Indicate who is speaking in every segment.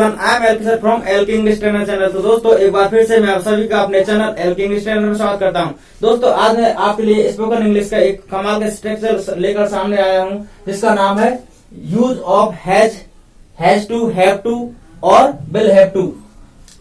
Speaker 1: Everyone, I am L K sir from L K English trainer channel. तो दोस्तों एक बार फिर से मैं आप सभी का अपने चैनल एलके इंग्लिश ट्रेनर में स्वागत करता हूं। दोस्तों आज मैं आपके लिए स्पोकन इंग्लिश का एक कमाल का स्ट्रक्चर लेकर सामने आया हूं, जिसका नाम है use of has to, have to और विल हैव टू।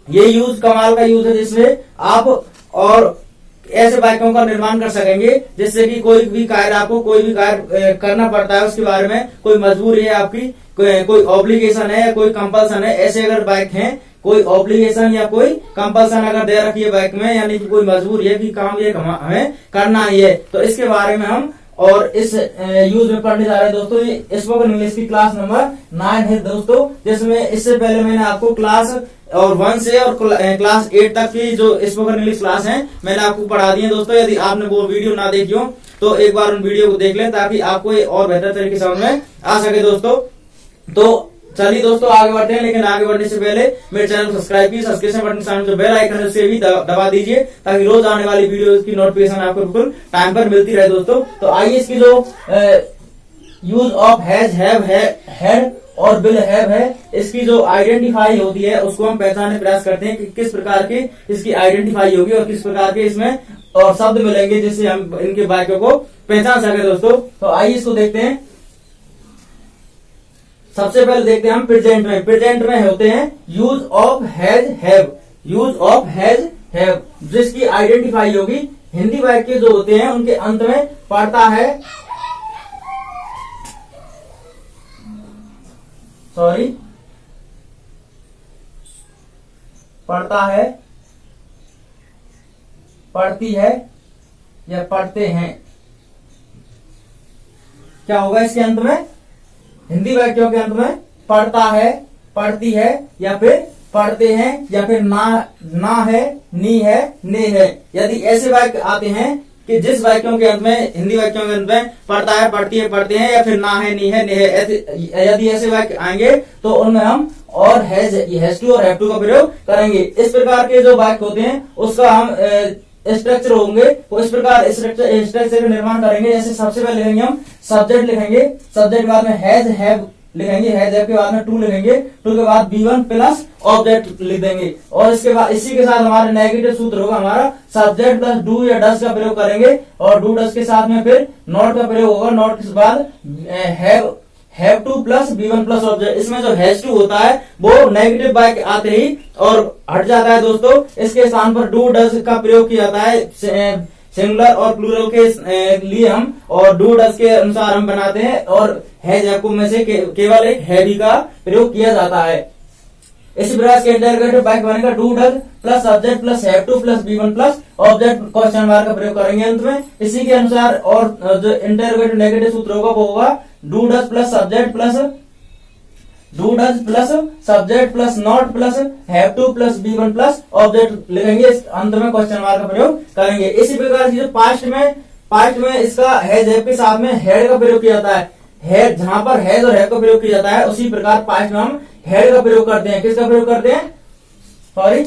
Speaker 1: ये यूज कमाल का यूज है, जिसमें आप और ऐसे वाक्यों का निर्माण कर सकेंगे जिससे कि कोई भी कार्य आपको कोई भी कार्य करना पड़ता है, उसके बारे में कोई मजबूरी है आपकी, कोई ऑब्लिगेशन है या कोई कंपल्सन है। ऐसे अगर वाक्य हैं, कोई ऑब्लिगेशन या कोई कंपल्सन अगर दे रखी है वाक्य में, यानी कि कोई मजबूरी है कि काम ये हमें करना ही है, तो इसके बारे में हम और इस यूज में पढ़ने जा रहे हैं। दोस्तों ये स्पोकन इंग्लिश की क्लास नंबर 9 है दोस्तों, जिसमें इससे पहले मैंने आपको क्लास और 1 से और क्लास 8 तक की जो स्पोकन इंग्लिश क्लास है मैंने आपको पढ़ा दी है। दोस्तों यदि आपने वो वीडियो ना देखी हो तो एक बार उन वीडियो को देख लें, ताकि आपको ये और बेहतर तरीके से समझ में आ सके दोस्तों। तो चलिए दोस्तों आगे बढ़ते हैं, लेकिन आगे बढ़ने से पहले मेरे चैनल को सब्सक्राइब कीजिए, सब्सक्रिप्शन बटन के सामने जो बेल आइकन है उसे भी दबा दीजिए, ताकि रोज आने वाली वीडियो की नोटिफिकेशन आपको बिल्कुल टाइम पर मिलती रहे दोस्तों। तो आइए इसकी जो use of has, have, had और विल हैव है, इसकी जो आइडेंटिफाई होती है उसको हम पहचानने प्रयास करते हैं कि किस प्रकार की इसकी आइडेंटिफाई होगी और किस प्रकार के इसमें और शब्द मिलेंगे जिससे हम इनके वाक्यों को पहचान सके दोस्तों। तो आइए इसको देखते हैं। सबसे पहले देखते हैं हम प्रेजेंट में। प्रेजेंट में होते हैं use of has, have, use of has, have, जिसकी आइडेंटिफाई होगी हिंदी वाक्य जो होते हैं उनके अंत में पड़ता है, पढ़ता है, पढ़ती है या पढ़ते हैं। क्या होगा इसके अंत में? हिंदी वाक्यों के अंत में पढ़ता है, पढ़ती है या फिर पढ़ते हैं या फिर ना है, नी है, ने है। यदि ऐसे वाक्य आते हैं कि जिस वाक्यों के अंत में, हिंदी वाक्यों के अंत में पढ़ता है, पढ़ती है, पढ़ते हैं या फिर ना है, नी है, ने है, यदि ऐसे वाक्य आएंगे तो उनमें हम और हैज टू और हैव टू का प्रयोग करेंगे। इस प्रकार के जो वाक्य होते हैं उसका हम स्ट्रक्चर होंगे, वो इस प्रकार स्ट्रक्चर का निर्माण करेंगे। जैसे सबसे पहले लिखेंगे हम सब्जेक्ट, लिखेंगे सब्जेक्ट के बाद में हैज, हैव लिखेंगे, हैज हैव के बाद में टू लिखेंगे, टू के बाद B1 प्लस ऑब्जेक्ट लिख देंगे, और इसके बाद इसी के साथ हमारा नेगेटिव सूत्र होगा, हमारा सब्जेक्ट प्लस डू या डस का प्रयोग करेंगे, और डू डस के साथ में फिर नॉट का प्रयोग होगा, नॉट के बाद have two plus B1 plus object. इसमें जो हैज टू होता है वो नेगेटिव वाक्य आते ही और हट जाता है दोस्तों। इसके स्थान पर डू डस का प्रयोग किया जाता है सिंगुलर और प्लूरल के लिए हम, और डू डस के अनुसार हम बनाते हैं, और हैज हैव में से केवल एक हैवी का प्रयोग किया जाता है। इसी प्रकार के इंटररोगेटिव वाक्य बनेगा do does plus subject plus have two plus B1 plus object question mark का प्रयोग करेंगे अंत में। इसी के अनुसार और जो इंटररोगेटिव नेगेटिव सूत्र होगा वो होगा do does plus subject plus not plus have two plus B1 plus object लिखेंगे, इस अंत में क्वेश्चन मार्क का प्रयोग करेंगे। इसी प्रकार की जो पास्ट में इसका हैज हैव के साथ में हैड का प्रयोग किया जाता है, हैड जहां पर हैज और हैव का प्रयोग किया जाता है, उसी प्रकार पास्ट में हम हैड का प्रयोग करते हैं। किसका प्रयोग करते हैं? सॉरी,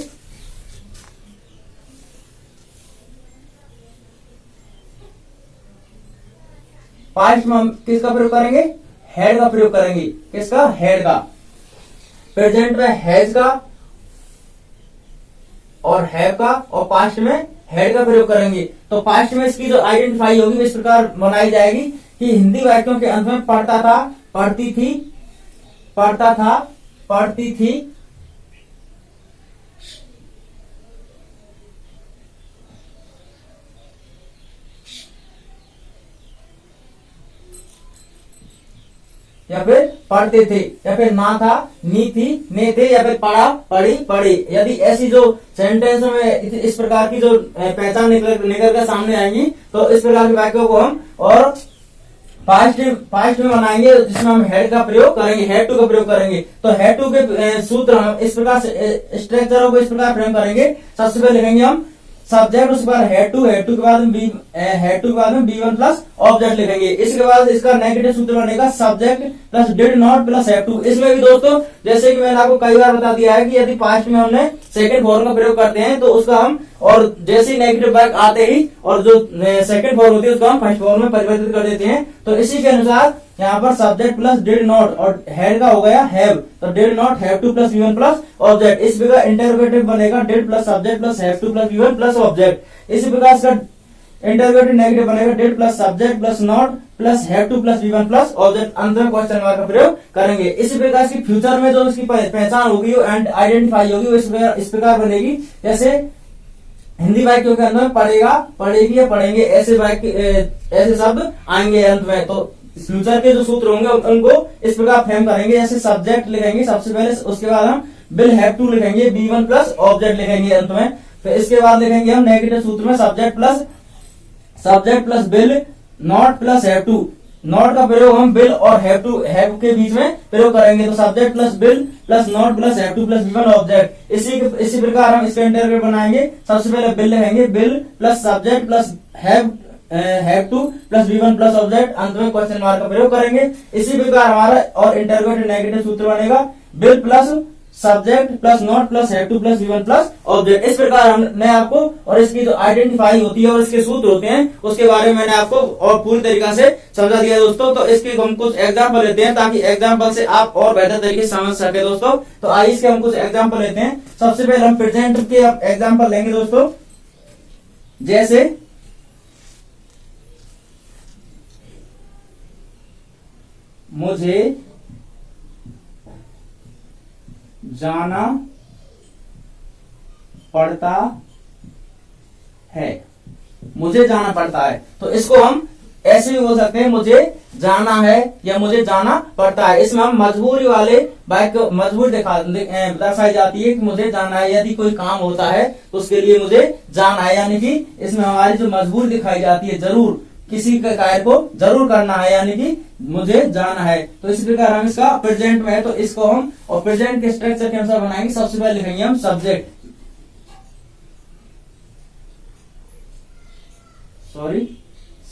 Speaker 1: पास्ट में हम किसका प्रयोग करेंगे? हैड का प्रयोग करेंगे। किसका? हैड का। प्रेजेंट में हैज का और हैव का, और पास्ट में हैड का प्रयोग करेंगे। तो पास्ट में इसकी जो आइडेंटिफाई होगी वो इस प्रकार बनाई जाएगी कि हिंदी वाक्यों के अंत में पढ़ता था, पढ़ती थी, पढ़ता था, पढ़ती थी, या फिर पढ़ते थे, या फिर ना था, नी थी, ने थे, या फिर पढ़ा, पढ़ी, पढ़े। यदि ऐसी जो सेंटेंस में इस प्रकार की जो पहचान निकल कर सामने आएंगी तो इस प्रकार के वाक्यों को हम और पास्ट में बनाएंगे, जिसमें हम हैड का प्रयोग करेंगे, हैड टू का प्रयोग करेंगे। तो हैड टू के सूत्र हम इस प्रकार स्ट्रक्चरों को इस प्रकार फ्रेम करेंगे। सबसे पहले लिखेंगे हम सब्जेक्ट, उसके बाद हैड टू के बाद में B1 प्लस ऑब्जेक्ट लिखेंगे। इसके बाद इसका नेगेटिव सूत्र बनेगा subject plus did not plus have to. इसमें भी दोस्तों जैसे कि मैंने आपको कई बार बता दिया है कि यदि पास्ट में हमने सेकंड फॉर्म का प्रयोग करते हैं तो उसका हम और जैसे ही नेगेटिव बैक आते ही और जो सेकंड फॉर्म होती है उसको हम फर्स्ट फॉर्म में परिवर्तित कर देते हैं। तो इसी के अनुसार यहाँ पर सब्जेक्ट प्लस डिड नॉट और हैड का हो गया हैव, तो did not have two plus V1 plus object. इस प्रकार इंटरोगेटिव बनेगा did plus subject plus have two plus V1 plus object. इसी प्रकार इसका इंटरोगेटिव नेगेटिव बनेगा did plus subject plus not plus have two plus V1 plus object. अंत में question mark का प्रयोग करेंगे। इसी प्रकार इसकी फ्यूचर में जो इसकी पहचान होगी एंड आइडेंटिफाई होगी वो इस प्रकार बनेगी। जैसे हिंदी वाक्यों के अंदर पढ़ेगा, पढ़ेगी या पढ़ेंगे ऐसे वाक्य ऐसे शब्द आएंगे अंत में। तो फ्यूचर के जो सूत्र होंगे उनको इस प्रकार फ्रेम करेंगे। जैसे सब्जेक्ट लिखेंगे सबसे पहले, उसके बाद हम विल हैव टू लिखेंगे, बी1 प्लस ऑब्जेक्ट लिखेंगे अंत में। फिर इसके बाद लिखेंगे हम नेगेटिव सूत्र में subject plus will not plus have to. Not का प्रयोग हम विल और हैव के बीच में प्रयोग करेंगे। तो subject plus will plus not plus have two plus V1 object. इसी प्रकार हम इसका इंटरग्रेट बनाएंगे। सबसे पहले विल लिखेंगे, will plus subject plus have two plus V1 plus object. अंत में क्वेश्चन मार्क का प्रयोग करेंगे। इसी प्रकार हमारा और इंटरग्रेटेड नेगेटिव सूत्र बनेगा will plus subject plus not plus have two plus V1 plus object. इस प्रकार हमने आपको और इसकी जो आइडेंटिफाई होती है और इसके सूत्र होते हैं उसके बारे में मैंने आपको और पूरी तरीका से समझा दिया दोस्तों। तो इसके हम कुछ एग्जाम्पल लेते हैं ताकि एग्जाम्पल से आप और बेहतर तरीके से समझ सके दोस्तों। तो आइए इसके हम कुछ एग्जाम्पल लेते हैं। सबसे पहले हम प्रेजेंट के एग्जाम्पल लेंगे दोस्तों। जैसे मुझे जाना पड़ता है, मुझे जाना पड़ता है। तो इसको हम ऐसे भी बोल सकते हैं, मुझे जाना है या मुझे जाना पड़ता है। इसमें हम मजबूरी वाले वाक्य मजबूर दर्शाई जाती है कि मुझे जाना है। यदि कोई काम होता है तो उसके लिए मुझे जाना है, यानी कि इसमें हमारी जो मजबूर दिखाई जाती है, जरूर किसी के कार्य को जरूर करना है, यानी कि मुझे जाना है। तो इस प्रकार हम इसका प्रेजेंट में है तो इसको हम और प्रेजेंट के स्ट्रक्चर के अनुसार बनाएंगे। सबसे पहले लिखेंगे हम सब्जेक्ट,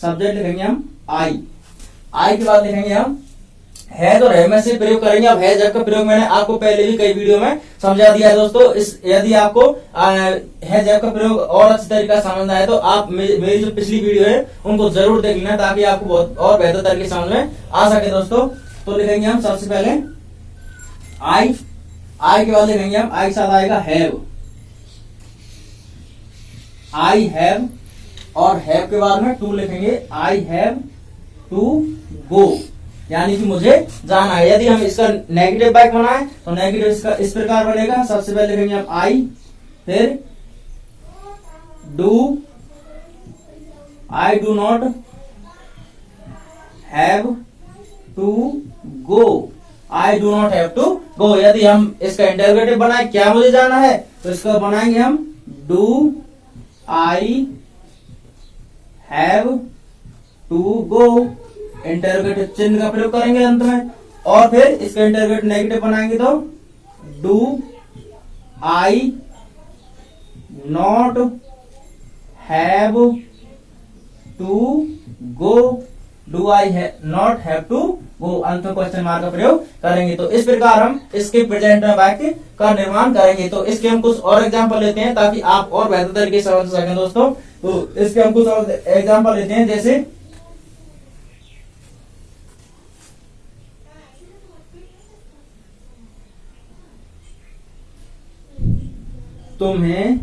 Speaker 1: सब्जेक्ट लिखेंगे हम आई के बाद लिखेंगे हम हैज और हैव में से प्रयोग करेंगे। अब हैज हैव का प्रयोग मैंने आपको पहले भी कई वीडियो में समझा दिया है दोस्तों। यदि आपको हैज हैव का प्रयोग और अच्छी तरीका से समझना है तो आप मेरी जो पिछली वीडियो है उनको जरूर देख लेना ताकि आपको बहुत और बेहतर तरीके से समझ में आ सके दोस्तों। तो लिखेंगे हम सबसे पहले आई के बाद लिखेंगे हम आई के साथ आएगा हैव, आई हैव और हैव के बाद में टू लिखेंगे, आई हैव टू गो, यानी कि मुझे जाना है। यदि हम इसका नेगेटिव बैक बनाए तो नेगेटिव इसका इस प्रकार बनेगा। सबसे पहले लिखेंगे हम आई, फिर do, I do not have to go, I do not have to go. यदि हम इसका इंटरोगेटिव बनाए क्या मुझे जाना है तो इसका बनाएंगे हम do I have to go, interrogative चिन्ह का प्रयोग करेंगे अंत में। और फिर इसका इंटरोगेटिव नेगेटिव बनाएंगे तो do I not have to go, do I not have to go, अंत में क्वेश्चन मार्क का प्रयोग करेंगे। तो इस प्रकार हम इसके प्रेजेंट में वाक्य का निर्माण करेंगे। तो इसके हम कुछ और एग्जाम्पल लेते हैं ताकि आप और बेहतर तरीके से समझ सकें दोस्तों। तो इसके हम कुछ और एग्जाम्पल लेते हैं। जैसे तुम्हें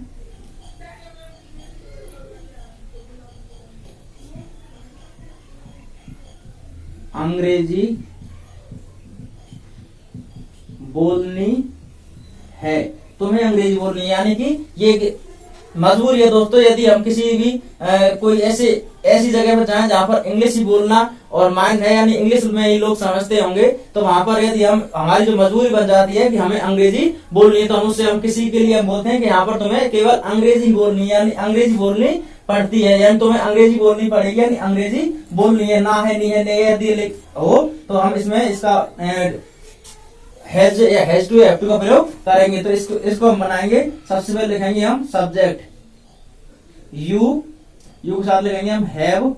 Speaker 1: अंग्रेजी बोलनी है, तुम्हें अंग्रेजी बोलनी है, यानी कि ये मजबूरी है दोस्तों। यदि हम किसी भी कोई ऐसी जगह पर जाएं जहां पर इंग्लिश ही बोलना और माइंड है, यानी इंग्लिश में ही लोग समझते होंगे, तो वहां पर यदि हमारी जो मजबूरी बन जाती है कि हमें अंग्रेजी बोलनी है तो हम उससे हम किसी के लिए हम बोलते हैं कि यहाँ पर तुम्हें केवल अंग्रेजी बोलनी है, यानी अंग्रेजी बोलनी पड़ती है, यानी तुम्हें अंग्रेजी बोलनी पड़ेगी, यानी अंग्रेजी बोलनी है। ना है, नहीं है, नहीं है, यदि हो तो हम इसमें इसका हैज टू हैव टू का प्रयोग करेंगे। तो इसको हम बनाएंगे। सबसे पहले लिखेंगे हम सब्जेक्ट यू के साथ लिखेंगे हम have,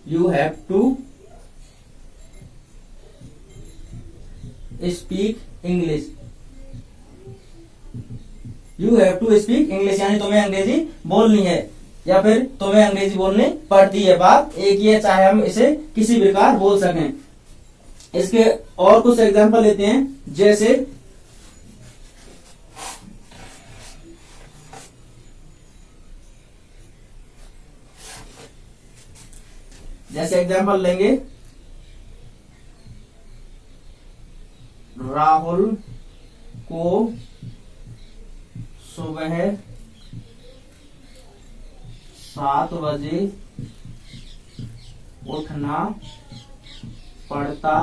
Speaker 1: you have to speak English, you have to speak English, यानी तुम्हें अंग्रेजी बोलनी है या फिर तुम्हें अंग्रेजी बोलनी पड़ती है। बात एक ही है, चाहे हम इसे किसी प्रकार बोल सकें। इसके और कुछ एग्जांपल लेते हैं, जैसे एग्जांपल लेंगे, राहुल को सुबह 7 बजे उठना पड़ता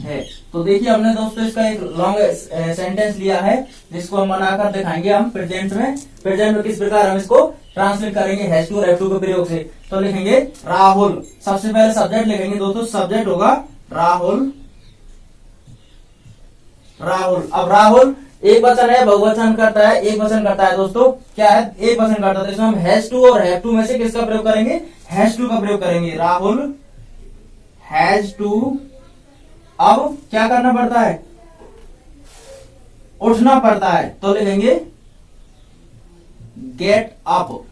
Speaker 1: है। तो देखिए हमने दोस्तों इसका एक लॉन्ग सेंटेंस लिया है, जिसको हम बनाकर दिखाएंगे हम प्रेजेंट में किस प्रकार हम इसको ट्रांसलेट करेंगे हैज टू और हैव टू के प्रयोग से। तो लिखेंगे राहुल, सबसे पहले सब्जेक्ट लिखेंगे दोस्तों, सब्जेक्ट होगा राहुल। अब राहुल एक वचन है, बहुवचन करता है, एक वचन करता है दोस्तों, क्या है, एक वचन करता है। तो इसमें हम हैज टू और हैव टू में से किसका प्रयोग करेंगे, हैज टू का प्रयोग करेंगे। राहुल हैज टू, अब क्या करना पड़ता है, उठना पड़ता है, तो लिखेंगे get up.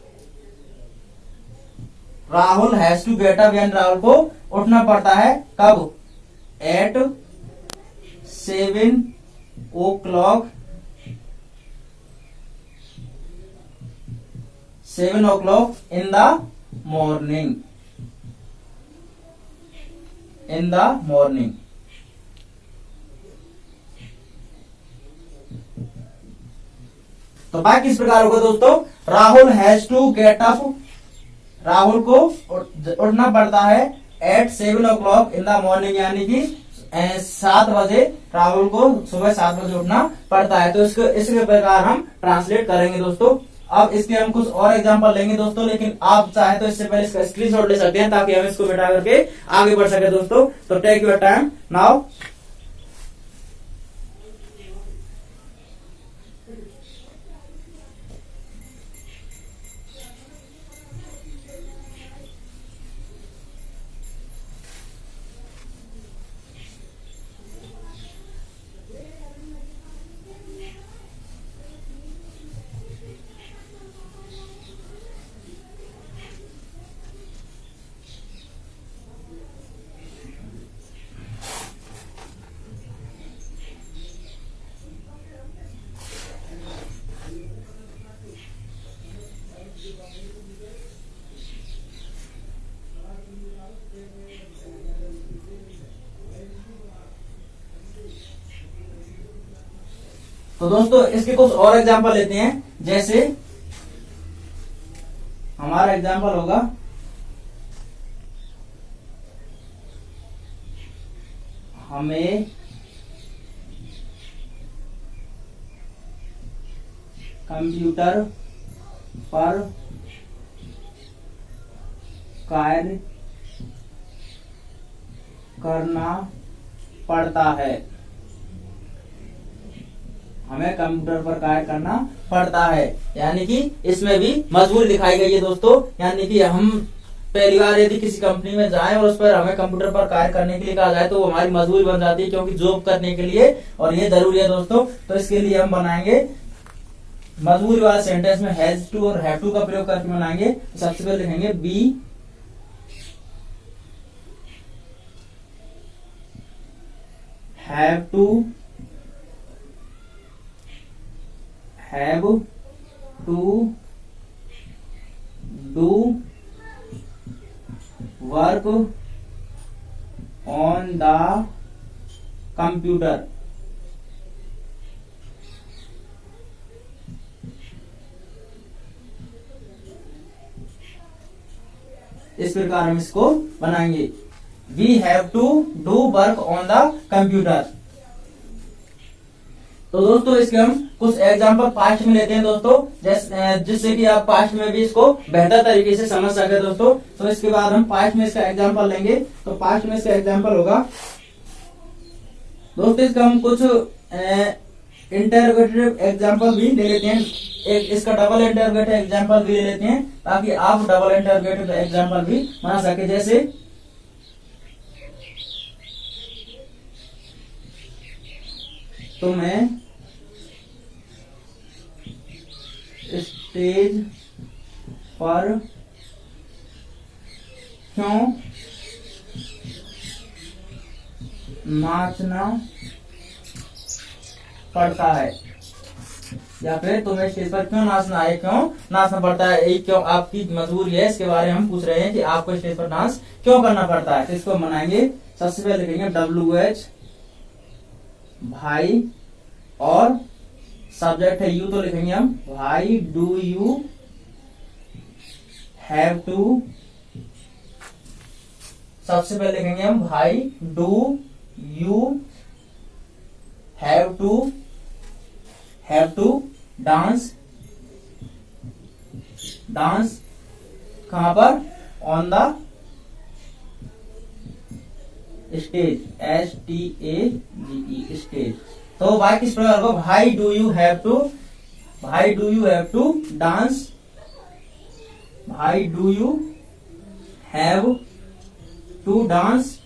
Speaker 1: Rahul has to get up, यानी राहुल को उठना पड़ता है कब, eight 7 o'clock, 7 o'clock in the morning, तो बाकी किस प्रकार होगा दोस्तों, Rahul has to get up, Rahul को उठना पड़ता है eight 7 o'clock in the morning, यानी कि 7 बजे राहुल को सुबह 7 बजे उठना पड़ता है। तो इसके प्रकार हम ट्रांसलेट करेंगे दोस्तों। अब इसके हम कुछ और एग्जांपल लेंगे दोस्तों, लेकिन आप चाहे तो इससे पहले इसका स्क्रीनशॉट ले सकते हैं, ताकि हम इसको बिठा करके आगे बढ़ सके दोस्तों। तो टेक योर टाइम नाउ। तो दोस्तों इसके कुछ और एग्जांपल लेते हैं, जैसे हमारा एग्जांपल होगा, हमें कंप्यूटर पर कार्य करना पड़ता है, हमें कंप्यूटर पर कार्य करना पड़ता है, यानी कि इसमें भी मजबूरी दिखाई गई है दोस्तों। यानी कि हम पहली बार यदि किसी कंपनी में जाएं और उस पर हमें कंप्यूटर पर कार्य करने के लिए कहा जाए, तो वो हमारी मजबूरी बन जाती है, क्योंकि जॉब करने के लिए, और ये जरूरी है दोस्तों। तो इसके लिए हम बनाएंगे मजबूरी वाला सेंटेंस में हैज टू और हैव टू का प्रयोग करके बनाएंगे। सबसे पहले लिखेंगे we have to do work on the computer. इस प्रकार हम इसको बनाएंगे, we have to do work on the computer. तो दोस्तों इसके हम कुछ एग्जांपल पास्ट में लेते हैं दोस्तों, जिससे कि आप पास्ट में भी इसको बेहतर तरीके से समझ सके दोस्तों। तो इसके बाद हम पास्ट में इसका एग्जांपल लेंगे। तो पास्ट में इसका एग्जांपल होगा दोस्तों, इसका हम कुछ इंटरोगेटिव एग्जांपल भी ले लेते हैं, इसका डबल इंटरोगेटिव एग्जांपल भी ले लेते हैं, ताकि आप डबल इंटरोगेटिव एग्जांपल भी बना सके। जैसे तुम्हें स्टेज पर क्यों नाचना पड़ता है, या फिर तुम्हें स्टेज पर क्यों नाचना है, क्यों नाचना पड़ता है, ये क्यों आपकी मजबूरी है, इसके बारे में हम पूछ रहे हैं कि आपको स्टेज पर डांस क्यों करना पड़ता है। तो इसको बनाएंगे, सबसे पहले लिखेंगे WH भाई, और सब्जेक्ट है यू, तो लिखेंगे हम भाई डू यू हैव टू, सबसे पहले लिखेंगे हम भाई do you have to dance, dance कहां पर, on the stage, STAGE stage. तो भाई किस प्रकार को, भाई do you have to dance, भाई do you have to dance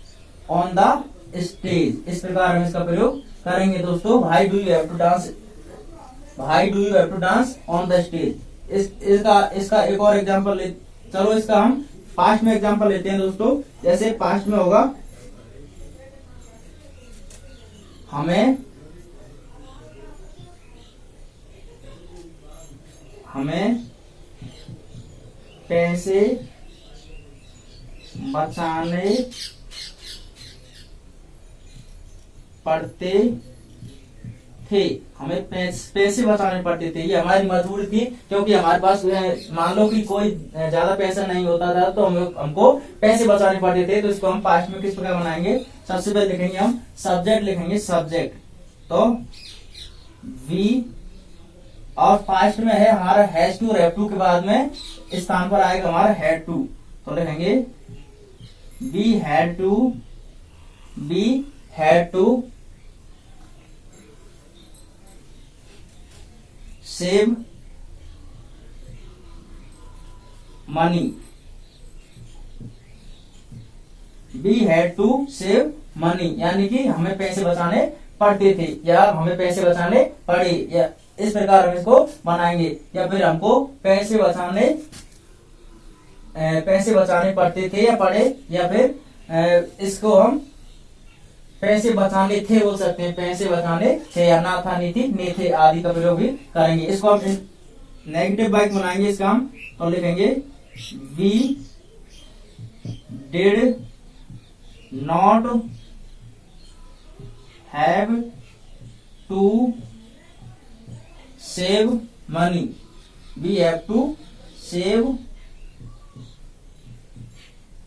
Speaker 1: on the stage, इस प्रकार हम इसका प्रयोग करेंगे दोस्तों। भाई do you have to dance, भाई do you have to dance on the stage. इसका एक और एग्जांपल ले, चलो इसका हम पास्ट में एग्जांपल लेते हैं दोस्तों। जैसे पास्ट में होगा, हमें पैसे बचाने पड़ते थे, हमें पैसे बचाने पड़ते थे, ये हमारी मजबूरी थी, क्योंकि हमारे पास मान लो कि कोई ज्यादा पैसा नहीं होता था, तो हमको पैसे बचाने पड़ते थे। तो इसको हम पास्ट में किस प्रकार बनाएंगे, सबसे पहले लिखेंगे हम सब्जेक्ट, लिखेंगे सब्जेक्ट, तो वी, और पास्ट में है हमारा हैज टू, हैव टू के बाद में स्थान पर आएगा हमारा हैड टू, तो लिखेंगे we had to save money, we had to save money, यानी कि हमें पैसे बचाने पड़ते थे, या हमें पैसे बचाने पड़े, या इस प्रकार हम इसको बनाएंगे। या फिर हमको पैसे बचाने पड़ते थे या पड़े, या फिर इसको हम पैसे बचाने थे बोल सकते हैं, पैसे बचाने थे, या ना था, नी थी, ने थे आदि का प्रयोग भी करेंगे। इसको हम नेगेटिव वाक्य बनाएंगे इसका हम, तो लिखेंगे we did not have to save money, we have to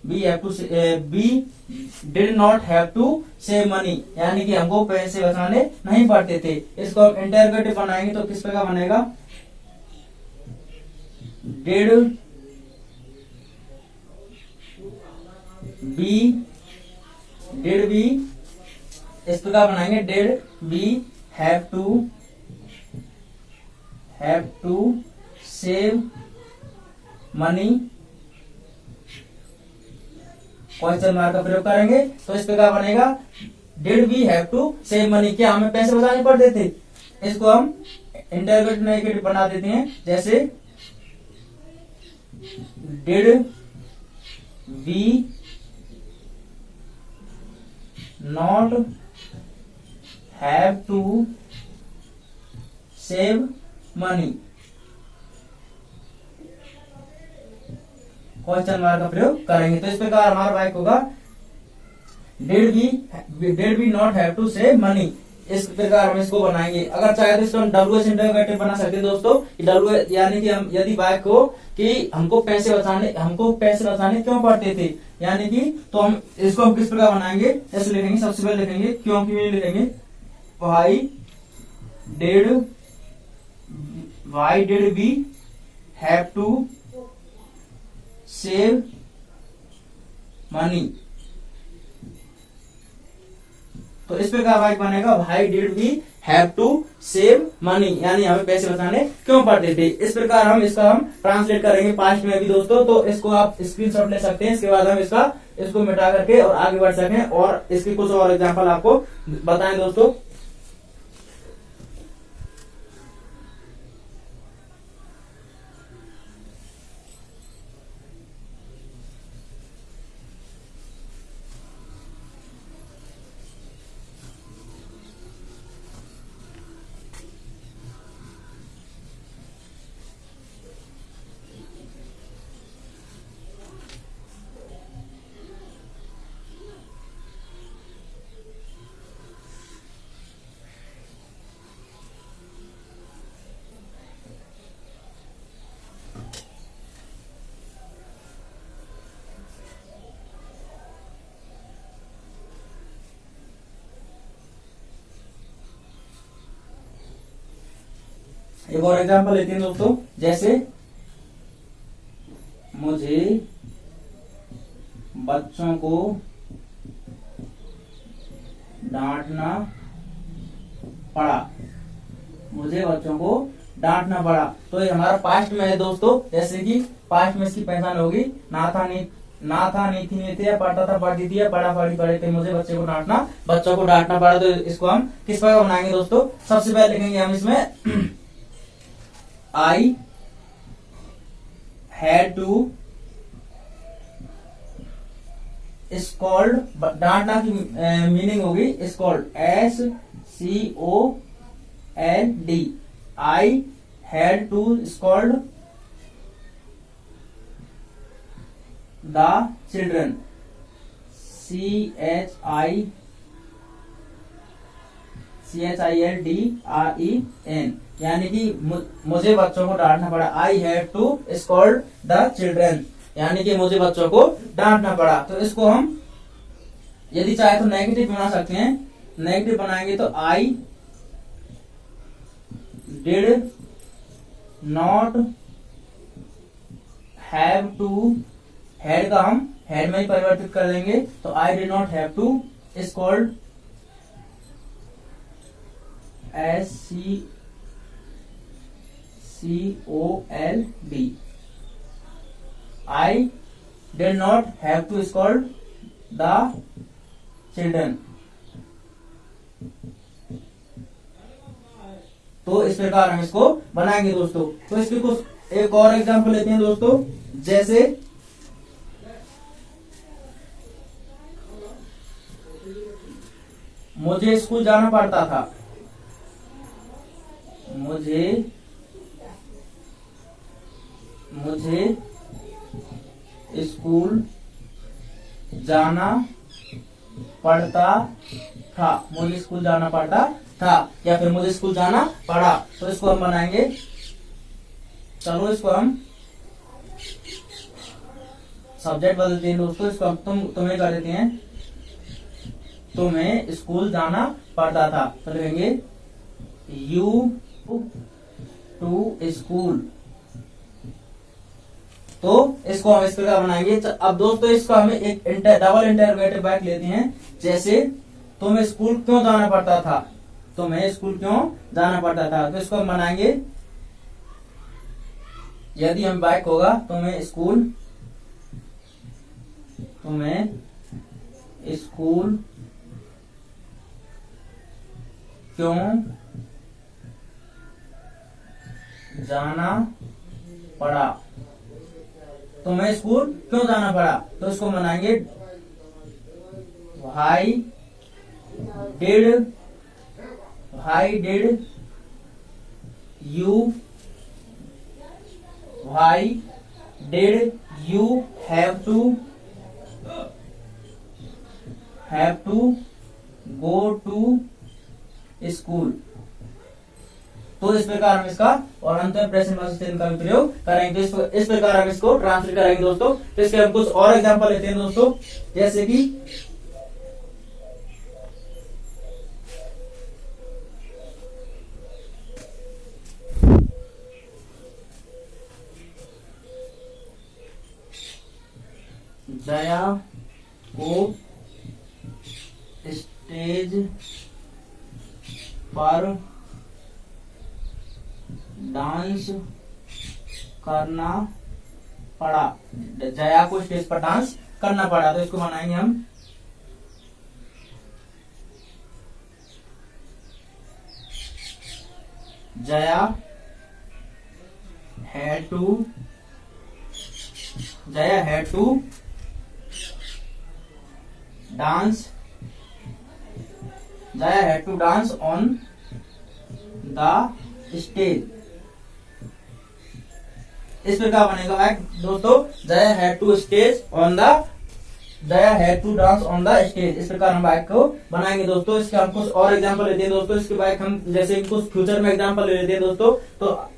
Speaker 1: we did not have to save money, यानी कि हमको पैसे बचाने नहीं पड़ते थे। इसको हम इंटरोगेटिव बनाएंगे, तो किस प्रकार बनेगा, डिड वी, इस प्रकार बनाएंगे, did we have to save money, question mark का प्रयोग करेंगे, तो इस प्रकार बनेगा did we have to save money, क्या हमें पैसे बचाने पड़ते थे। इसको हम इंटरोगेटिव नेगेटिव बना देते हैं, जैसे did we not have to save money, question mark का प्रयोग करेंगे। तो इस प्रकार हमारा वाक्य होगा did we not have to save money, इस प्रकार हम इसको बनाएंगे। अगर चाहे तो इसको हम WH इंटरोगेटिव बना सकते हैं दोस्तों, WH यानी कि हम यदि वाक्य हो कि हमको पैसे बचाने क्यों पड़ते थे, यानी कि, तो हम इसको हम किस प्रकार बनाएंगे, ऐसे लिखेंगे, सबसे पहले लिखेंगे क्योंकि लिखेंगे why did we have to save money, तो इस प्रकार वाक्य बनेगा why did we have to save money, यानी हमें पैसे बचाने क्यों पड़ते थे। इस प्रकार हम ट्रांसलेट करेंगे पास्ट में भी दोस्तों, तो इसको आप स्क्रीनशॉट ले सकते हैं, इसके बाद हम इसको मिटा करके और आगे बढ़ सकें और इसके कुछ और एग्जांपल आपको बताएं दोस्तों। एक और एग्जांपल लेते हैं दोस्तों, जैसे मुझे बच्चों को डांटना पड़ा, मुझे बच्चों को डांटना पड़ा। तो ये हमारा पास्ट में है दोस्तों। जैसे कि पास्ट में इसकी पहचान होगी ना था नहीं थी नहीं थे, या पढ़ता था पढ़ती थी, या पढ़ा पढ़ी पढ़े थे, मुझे बच्चों को डांटना पड़ा। तो इसको हम किस प्रकार बनाएंगे दोस्तों? सबसे पहले लिखेंगे हम इसमें आई हैड टू स्कॉल्ड, डांटना की मीनिंग होगी scold, SCOLD, I had to scold the children, CHILDREN, यानी कि मुझे बच्चों को डांटना पड़ा। I had to scold the children, यानी कि मुझे बच्चों को डांटना पड़ा। तो इसको हम यदि चाहे तो नेगेटिव बना सकते हैं। नेगेटिव बनाएंगे तो I did not have to, had का हम हैड में ही परिवर्तित कर देंगे। तो I did not have to scold, SCOLD, I did not have to scold the children। तो इस प्रकार हम इसको बनाएंगे दोस्तों। तो इसके कुछ एक और एग्जांपल लेते हैं दोस्तों, जैसे मुझे स्कूल जाना पड़ता था, मुझे स्कूल जाना पड़ता था, मुझे स्कूल जाना पड़ता था, या फिर मुझे स्कूल जाना पड़ा। तो इसको हम बनाएंगे, चलो इसको हम सब्जेक्ट बदलते हैं दोस्तों। इसको हम तुम्हें कर देते हैं, तुम्हें स्कूल जाना पड़ता था। तो लिखेंगे यू टू स्कूल। तो इसको हम इस प्रकार बनाएंगे। अब दोस्तों इसको हमें एक डबल इंटरोगेटिव बैक लेते हैं, जैसे तुम्हें स्कूल क्यों जाना पड़ता था, तुम्हें स्कूल क्यों जाना पड़ता था। तो इसको हम बनाएंगे, यदि हम बैक होगा तुम्हें स्कूल क्यों जाना पड़ा, तुम्हें स्कूल क्यों जाना पड़ा। तो इसको बनाएंगे why did you have to go to school. तो इस प्रकार हम इसका और अंत में प्रेजेंट पर्सन का भी प्रयोग करेंगे। तो इस प्रकार हम इसको ट्रांसलेट करेंगे दोस्तों। तो इसके हम कुछ और एग्जांपल लेते हैं दोस्तों, जैसे कि जया को स्टेज पर डांस करना पड़ा, जया को स्टेज पर डांस करना पड़ा। तो इसको बनाएंगे हम Jaya had to dance on the stage. इस प्रकार बनेगा दोस्तों, Jaya had to dance on the stage. इस प्रकार हम बाइक को बनाएंगे दोस्तों। इसके हम कुछ और एग्जांपल लेते हैं दोस्तों। इसके बाइक हम जैसे कुछ फ्यूचर में एग्जांपल ले लेते हैं दोस्तों। तो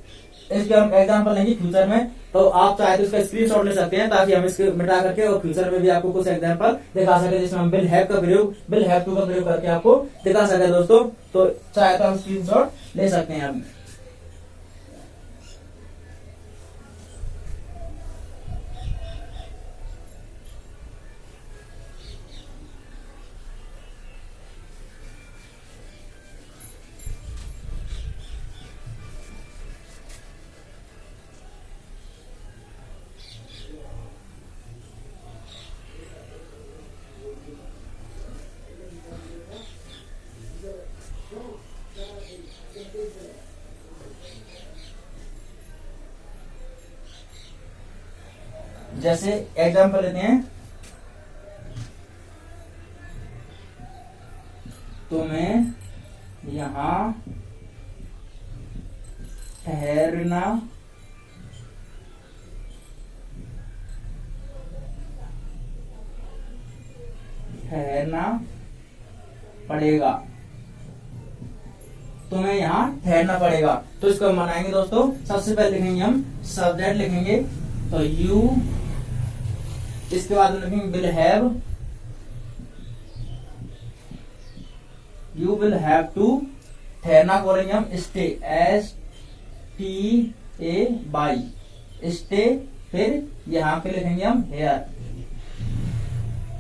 Speaker 1: इसके हम एग्जांपल लेंगे फ्यूचर में। तो आप चाहे तो इसका स्क्रीनशॉट ले सकते हैं, ताकि हम इसको मिटा करके और फ्यूचर में भी आपको कुछ एग्जांपल दिखा सके, जिसमें हम विल हैव टू का प्रयोग करके आपको दिखा सके दोस्तों। तो चाहे तो हम स्क्रीनशॉट ले सकते हैं। जैसे एग्जाम्पल लेते हैं, तुम्हें यहां ठहरना पड़ेगा, तुम्हें यहाँ ठहरना पड़ेगा। तो इसको हम बनाएंगे दोस्तों। सबसे पहले लिखेंगे हम सब्जेक्ट लिखेंगे, तो यू, इसके बाद लिखेंगे will have, you will have to, ठहरना बोलेंगे हम स्टे, STAY, स्टे, फिर यहाँ पे लिखेंगे हम हेयर,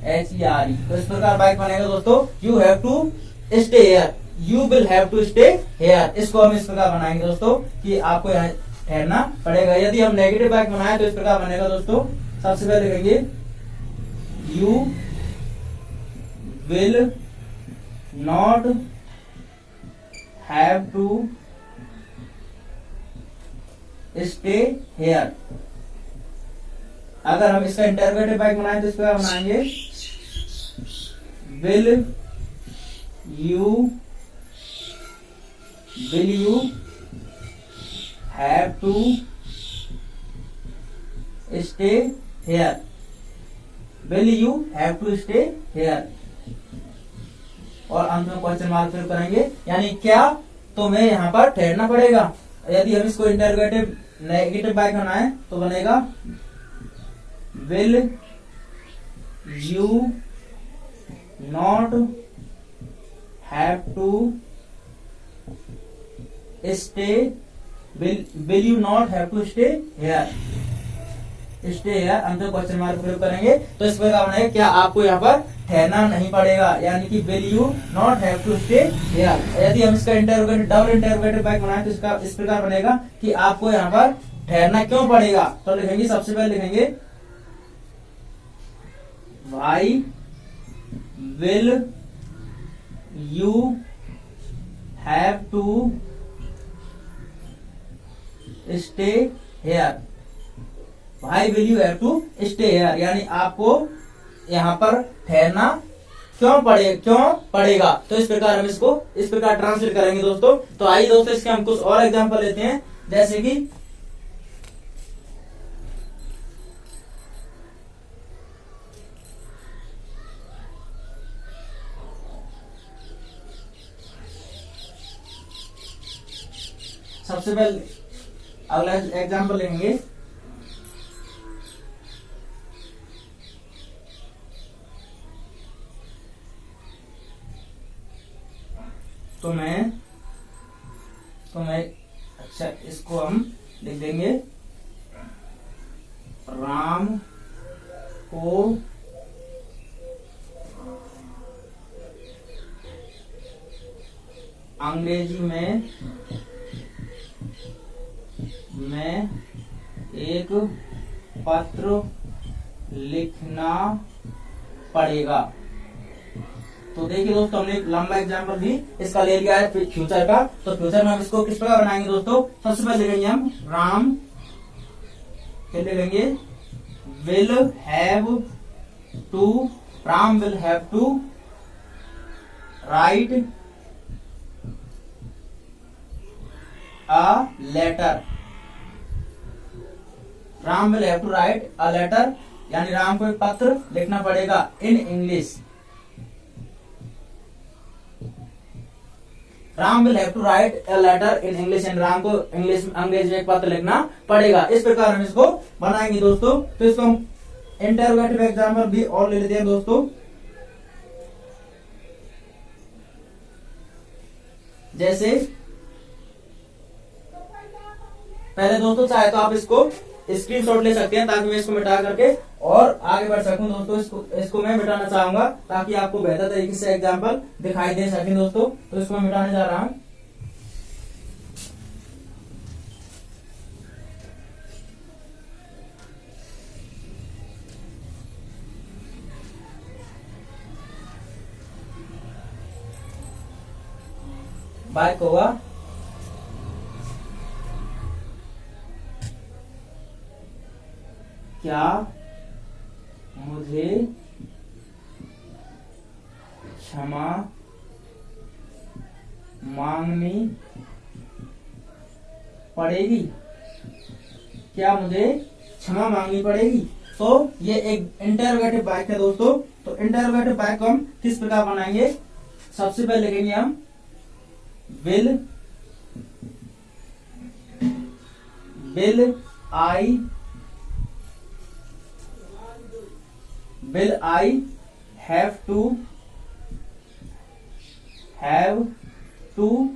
Speaker 1: HERE। तो इस प्रकार बाइक बनेगा दोस्तों, you have to stay here, you will have to stay here. इसको हम इस प्रकार बनाएंगे दोस्तों कि आपको यहाँ ठहरना पड़ेगा। यदि हम नेगेटिव बाइक बनाए तो इस प्रकार बनेगा दोस्तों। सबसे पहले लिखेंगे you will not have to stay here. अगर हम इसका इंटरवेटिव बाइक बनाए तो इस प्रकार बनाएंगे will you have to stay here, will you have to stay here. और अंत में क्वेश्चन मार्क फिर करेंगे, यानी क्या तुम्हें यहाँ पर ठहरना पड़ेगा। यदि हम इसको इंटरवेटिव नेगेटिव बाइक बनाए तो बनेगा will you not have to stay, will you not have to stay here, stay here. अंत में क्वेश्चन मार्क प्रयोग करेंगे तो इस प्रकार बनेगा क्या आपको यहाँ पर ठहरना नहीं पड़ेगा, यानी कि will you not have to stay here. यदि हम इसका इंटरवेटिव डबल इंटरवेटिव बाइक बनाए तो इसका इस प्रकार बनेगा कि आपको यहाँ पर ठहरना क्यों पड़ेगा। तो लिखेंगे, सबसे पहले लिखेंगे why will you have to stay here, why will you have to stay here, यानी आपको यहाँ पर ठहरना क्यों पड़ेगा। तो इस प्रकार हम इसको इस प्रकार ट्रांसलेट करेंगे दोस्तों। तो आइए दोस्तों इसके हम कुछ और एग्जांपल लेते हैं, जैसे कि सबसे पहले अगला एग्जांपल लेंगे, तुम्हें अच्छा, इसको हम लिख देंगे राम को अंग्रेजी में एक पत्र लिखना पड़ेगा। तो देखिए दोस्तों, हमने एक लंबा एग्जाम्पल भी इसका ले लिया है फ्यूचर का। तो फ्यूचर में हम इसको किस प्रकार बनाएंगे दोस्तों। सबसे पहले लिखेंगे हम राम, फिर लिखेंगे will have to, Ram will have to write a letter, Ram will have to write a letter, यानी राम को एक पत्र लिखना पड़ेगा in English. Ram will have to write a letter in English, and Ram को इंग्लिश अंग्रेजी में एक पत्र लिखना पड़ेगा। इस प्रकार हम इसको बनाएंगे दोस्तों। तो इसको हम इंटरोगेटिव एग्जाम्पल भी और ले लेते हैं दोस्तों, जैसे पहले दोस्तों चाहे तो आप इसको स्क्रीनशॉट ले सकते हैं ताकि मैं इसको मिटा करके और आगे बढ़ सकूं दोस्तों। इसको मैं मिटाना चाहूंगा ताकि आपको बेहतर तरीके से एग्जांपल दिखाई दे सके दोस्तों। तो इसको मैं मिटाने जा रहा हूं। बाइक होगा क्या मुझे क्षमा मांगनी पड़ेगी। क्या मुझे क्षमा मांगनी पड़ेगी? तो ये एक इंटरोगेटिव वाक्य है दोस्तों। तो इंटरोगेटिव वाक्य को हम किस प्रकार बनाएंगे? सबसे पहले लिखेंगे हम will I have to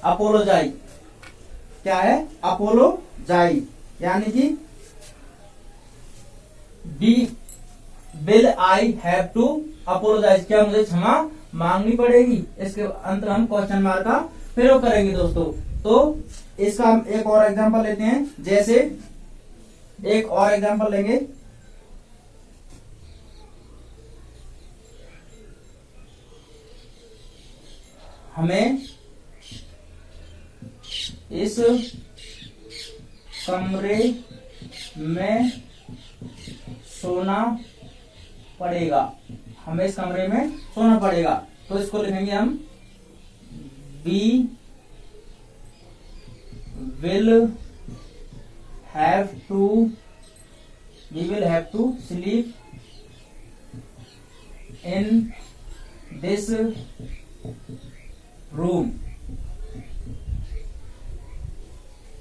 Speaker 1: apologize. क्या है? अपोलोजाइज, यानी कि will I have to apologize, क्या मुझे क्षमा मांगनी पड़ेगी? इसके अंत हम क्वेश्चन मार्क का प्रयोग करेंगे दोस्तों। तो इसका हम एक और एग्जांपल लेते हैं। जैसे एक और एग्जांपल लेंगे। हमें इस कमरे में सोना पड़ेगा। हमें इस कमरे में सोना पड़ेगा। तो इसको लिखेंगे हम we will have to sleep in this room.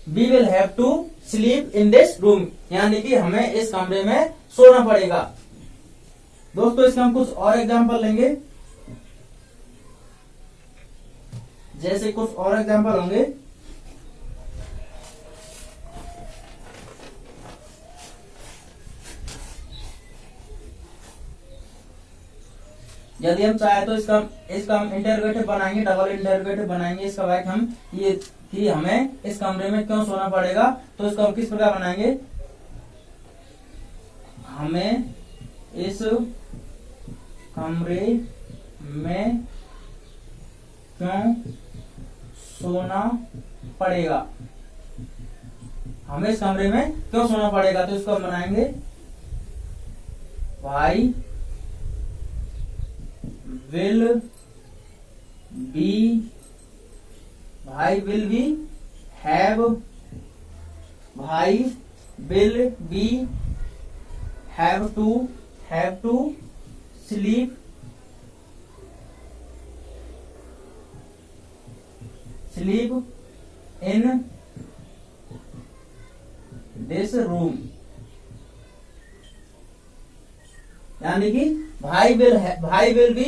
Speaker 1: We will have to sleep in this room, यानी कि हमें इस कमरे में सोना पड़ेगा। दोस्तों इसके हम कुछ और एग्जांपल लेंगे। जैसे कुछ और एग्जांपल होंगे। यदि हम चाहे तो इसका हम इंटरोगेटिव बनाएंगे, डबल इंटरोगेटिव बनाएंगे। इसका वाक्य हम ये कि हमें इस कमरे में क्यों सोना पड़ेगा, तो इसको हम किस प्रकार बनाएंगे? हमें इस कमरे में क्यों सोना पड़ेगा? हमें इस कमरे में क्यों सोना पड़ेगा? तो इसको हम बनाएंगे भाई will be have to sleep in this room, यानी कि भाई will be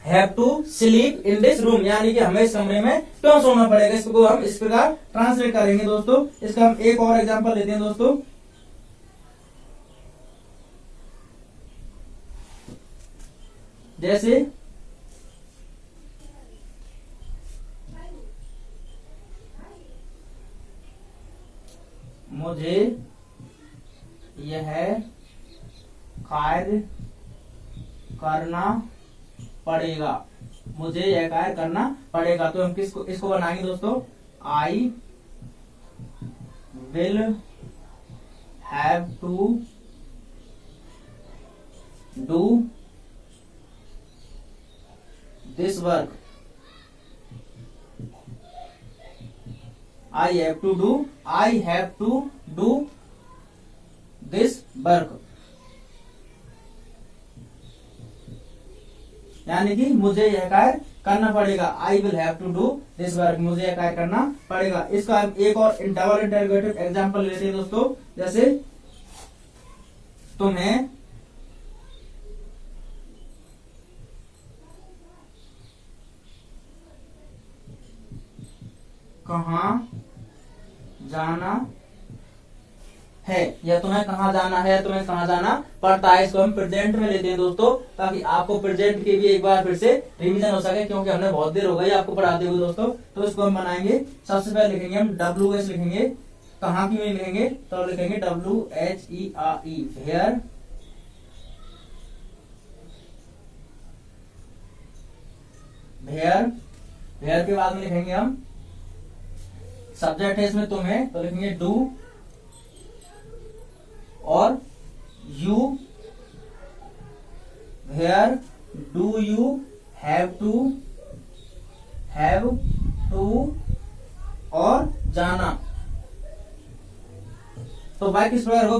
Speaker 1: have to sleep in this room, यानी कि हमें इस कमरे में क्यों सोना पड़ेगा। इसको हम इस प्रकार ट्रांसलेट करेंगे दोस्तों। इसका हम एक और एग्जांपल लेते हैं दोस्तों। जैसे मुझे यह कार्य करना पड़ेगा। मुझे यह कार्य करना पड़ेगा। तो हम इसको बनाएंगे दोस्तों I will have to do this work. I have to do this work, यानी कि मुझे यह कार्य करना पड़ेगा। I will have to do this work, मुझे यह कार्य करना पड़ेगा। इसका हम एक और डबल इंटरोगेटिव एग्जांपल लेते हैं दोस्तों। जैसे तुम्हें कहाँ जाना है, या तुम्हें कहाँ जाना है, तुम्हें कहाँ जाना पड़ता है। इसको हम प्रेजेंट में लेते हैं दोस्तों, ताकि आपको प्रेजेंट की भी एक बार फिर से रिवीजन हो सके, क्योंकि हमने बहुत देर हो गई आपको पढ़ाते हुए दोस्तों। तो इसको हम बनाएंगे। सबसे पहले लिखेंगे हम WH लिखेंगे। कहाँ की में लिखेंगे? तो लिखेंगे WHERE, वेयर वेयर के बाद में लिखेंगे हम सब्जेक्ट है इसमें तुम्हें, तो लिखेंगे डू और you, where do you have to और जाना। तो बाइक किस प्रकार हो,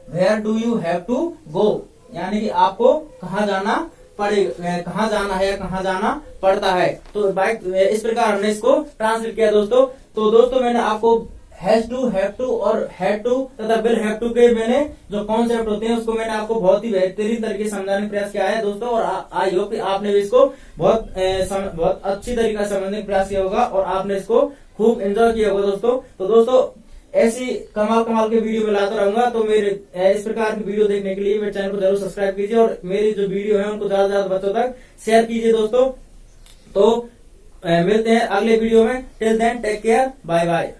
Speaker 1: where do you have to go, यानी कि आपको कहाँ जाना पड़ेगा, कहाँ जाना है या कहाँ जाना पड़ता है। तो बाइक इस प्रकार हमने इसको ट्रांसलेट किया दोस्तों। तो दोस्तों मैंने आपको हैज टू, हैव टू और हैड टू तथा विल हैव टू के मैंने जो कॉन्सेप्ट होते हैं उसको मैंने आपको बहुत ही बेहतरीन तरीके से समझाने का प्रयास किया है दोस्तों। और आई होप कि आपने भी इसको बहुत अच्छी तरीके से समझने का प्रयास किया होगा और आपने इसको खूब एंजॉय किया होगा दोस्तों। तो दोस्तों ऐसी कमाल के वीडियो में लाता रहूंगा, तो मेरे इस प्रकार की वीडियो देखने के लिए मेरे चैनल को जरूर सब्सक्राइब कीजिए और मेरी जो वीडियो है उनको ज्यादा से ज्यादा बच्चों तक शेयर कीजिए दोस्तों। तो मिलते हैं अगले वीडियो में, till then take care, bye bye.